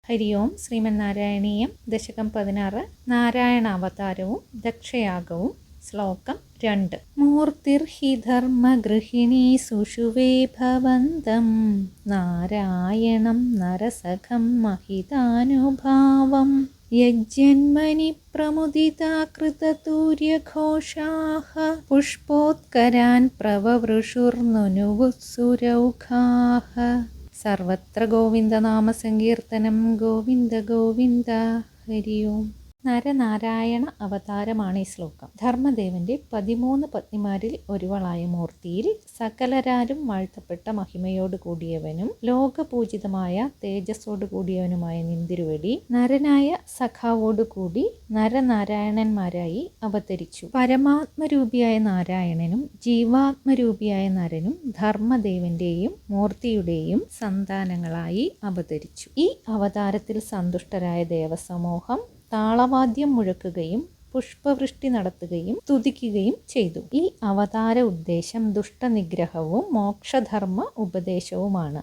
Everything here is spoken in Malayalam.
ഹരി ഓം. ശ്രീമന്നാരായണീയം ദശകം 16 നാരായണാവതാരവും ദക്ഷയാഗവും. ശ്ലോകം 2. മൂർത്തിർഹി ധർമ്മഗൃഹിണീ സുഷുവേ ഭവന്തം നാരായണം നരസഖം മഹിതാനുഭാവം യജ്ജന്മനി പ്രമുദിതാ കൃതതൂര്യഘോഷാഃ പുഷ്പോത്കരാൻ പ്രവവൃഷുർനുനുവുത്സുരൗഘാഃ. സർവത്ര ഗോവിന്ദനാമസങ്കീർത്തനം. ഗോവിന്ദ ഗോവിന്ദ. ഹരി ഓം. നരനാരായണ അവതാരമാണ് ഈ ശ്ലോകം. ധർമ്മദേവന്റെ 13 പത്നിമാരിൽ ഒരുവളായ മൂർത്തിയിൽ സകലരാരും വാഴ്ത്തപ്പെട്ട മഹിമയോട് കൂടിയവനും ലോകപൂജിതമായ തേജസ്സോട് കൂടിയവനുമായ നിന്തിരുവടി നരനായ സഖാവോടുകൂടി നരനാരായണന്മാരായി അവതരിച്ചു. പരമാത്മരൂപിയായ നാരായണനും ജീവാത്മരൂപിയായ നരനും ധർമ്മദേവന്റെയും മൂർത്തിയുടെയും സന്താനങ്ങളായി അവതരിച്ചു. ഈ അവതാരത്തിൽ സന്തുഷ്ടരായ ദേവസമൂഹം താളവാദ്യം മുഴക്കുകയും പുഷ്പവൃഷ്ടി നടത്തുകയും സ്തുതിക്കുകയും ചെയ്തു. ഈ അവതാര ഉദ്ദേശം ദുഷ്ടനിഗ്രഹവും മോക്ഷധർമ്മ ഉപദേശവുമാണ്.